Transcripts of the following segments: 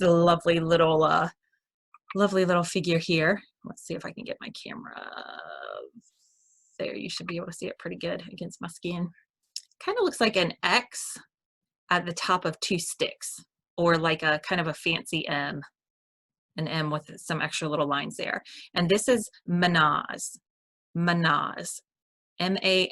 a lovely little figure here. Let's see if I can get my camera there. You should be able to see it pretty good against my skin. Kind of looks like an X at the top of two sticks, or like a kind of a fancy M, an M with some extra little lines there. And this is Mannuz. Mannuz. M-A-N-N-U-Z.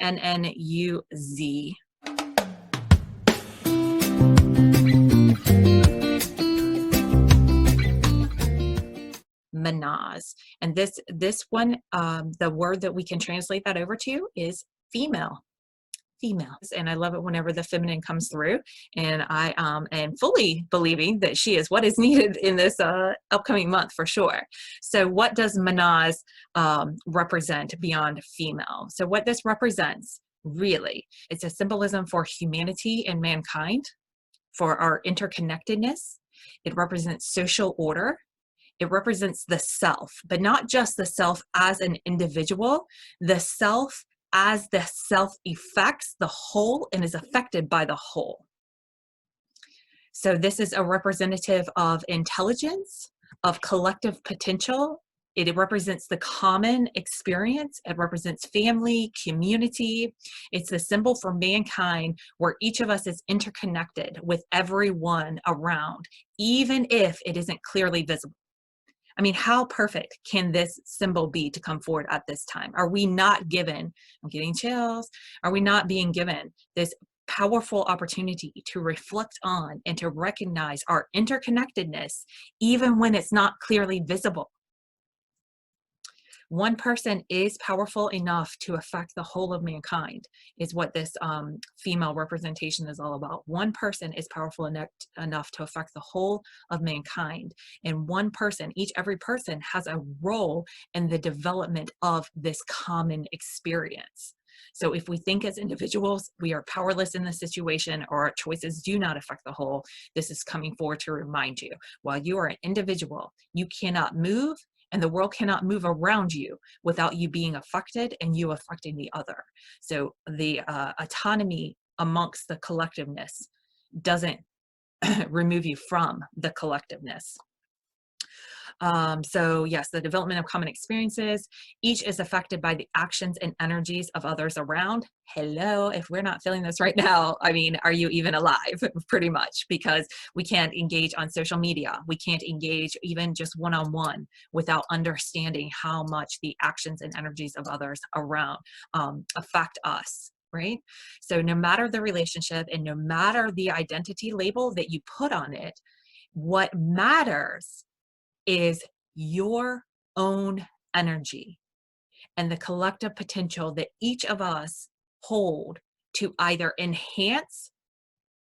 Mannuz. And this one, the word that we can translate that over to is female. Female. And I love it whenever the feminine comes through, and I am fully believing that she is what is needed in this upcoming month for sure. So what does Mannuz represent beyond female? So what this represents, really, it's a symbolism for humanity and mankind, for our interconnectedness. It represents social order. It represents the self, but not just the self as an individual, the self as the self affects the whole and is affected by the whole. So this is a representative of intelligence, of collective potential. It represents the common experience. It represents family, community. It's the symbol for mankind, where each of us is interconnected with everyone around, even if it isn't clearly visible. I mean, how perfect can this symbol be to come forward at this time? Are we not given, I'm getting chills, are we not being given this powerful opportunity to reflect on and to recognize our interconnectedness, even when it's not clearly visible? One person is powerful enough to affect the whole of mankind, is what this female representation is all about. One person is powerful enough to affect the whole of mankind. And one person, every person has a role in the development of this common experience. So if we think as individuals, we are powerless in the situation, or our choices do not affect the whole, this is coming forward to remind you, while you are an individual, you cannot move, and the world cannot move around you without you being affected and you affecting the other. So the autonomy amongst the collectiveness doesn't remove you from the collectiveness. So yes, the development of common experiences, each is affected by the actions and energies of others around. Hello, if we're not feeling this right now, I mean, are you even alive? Pretty much, because we can't engage on social media. We can't engage even just one-on-one without understanding how much the actions and energies of others around affect us. Right? So no matter the relationship and no matter the identity label that you put on it, what matters is your own energy and the collective potential that each of us hold to either enhance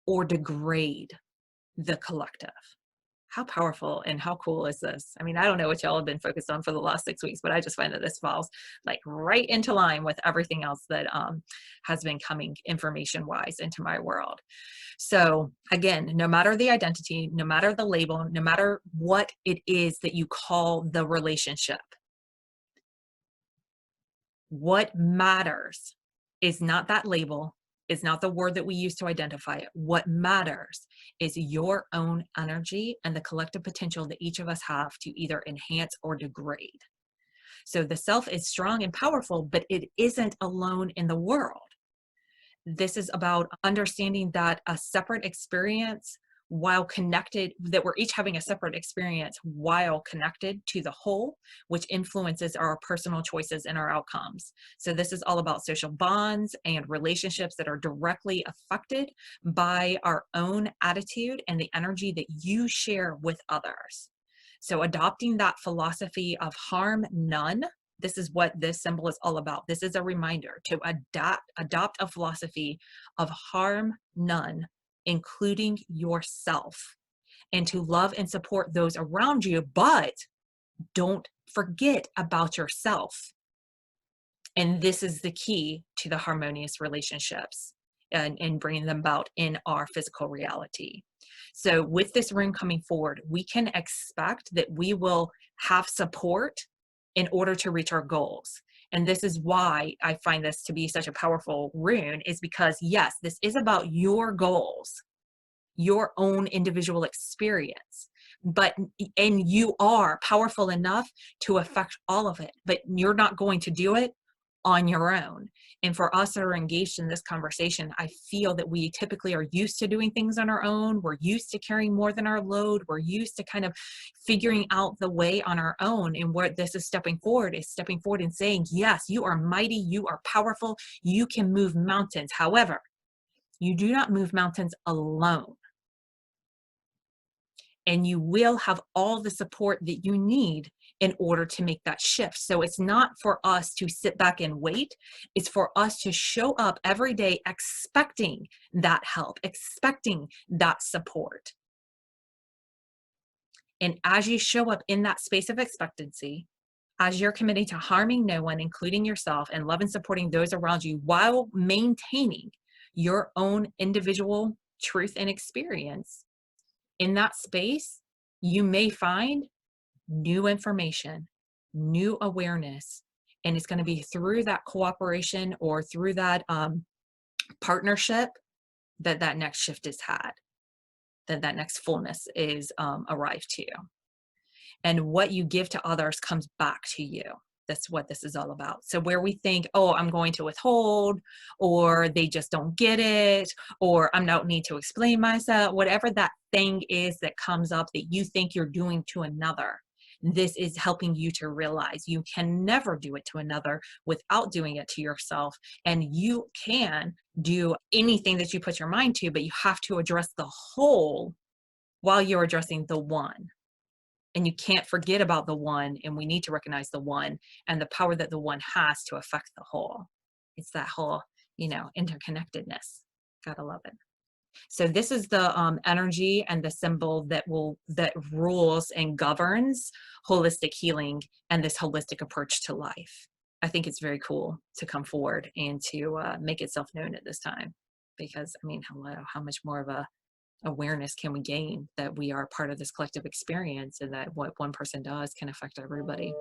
or degrade the collective. How powerful and how cool is this? I mean, I don't know what y'all have been focused on for the last 6 weeks, but I just find that this falls like right into line with everything else that has been coming information-wise into my world. So again, no matter the identity, no matter the label, no matter what it is that you call the relationship, what matters is not that label, is not the word that we use to identify it. What matters is your own energy and the collective potential that each of us have to either enhance or degrade. So the self is strong and powerful, but it isn't alone in the world. This is about understanding that a separate experience, while connected, that we're each having a separate experience while connected to the whole, which influences our personal choices and our outcomes. So this is all about social bonds and relationships that are directly affected by our own attitude and the energy that you share with others. So adopting that philosophy of harm none, this is what this symbol is all about. This is a reminder to adopt a philosophy of harm none, including yourself, and to love and support those around you, but don't forget about yourself. And this is the key to the harmonious relationships and bringing them about in our physical reality. So with this rune coming forward, we can expect that we will have support in order to reach our goals. And this is why I find this to be such a powerful rune, is because yes, this is about your goals, your own individual experience, and you are powerful enough to affect all of it, but you're not going to do it on your own. And for us that are engaged in this conversation, I feel that we typically are used to doing things on our own. We're used to carrying more than our load. We're used to kind of figuring out the way on our own. And where this is stepping forward and saying, yes, you are mighty, you are powerful, you can move mountains. However, you do not move mountains alone. And you will have all the support that you need in order to make that shift. So it's not for us to sit back and wait. It's for us to show up every day expecting that help, expecting that support. And as you show up in that space of expectancy, as you're committing to harming no one, including yourself, and love and supporting those around you while maintaining your own individual truth and experience, in that space, you may find new information, new awareness, and it's going to be through that cooperation or through that partnership that that next shift is had, that that next fullness is arrived to. And what you give to others comes back to you. That's what this is all about. So where we think, oh, I'm going to withhold, or they just don't get it, or I don't need to explain myself, whatever that thing is that comes up that you think you're doing to another, this is helping you to realize you can never do it to another without doing it to yourself. And you can do anything that you put your mind to, but you have to address the whole while you're addressing the one. And you can't forget about the one, and we need to recognize the one and the power that the one has to affect the whole. It's that whole, interconnectedness. Gotta love it. So this is the energy and the symbol that rules and governs holistic healing and this holistic approach to life. I think it's very cool to come forward and to make itself known at this time, because hello, how much more of a awareness can we gain that we are part of this collective experience, and that what one person does can affect everybody.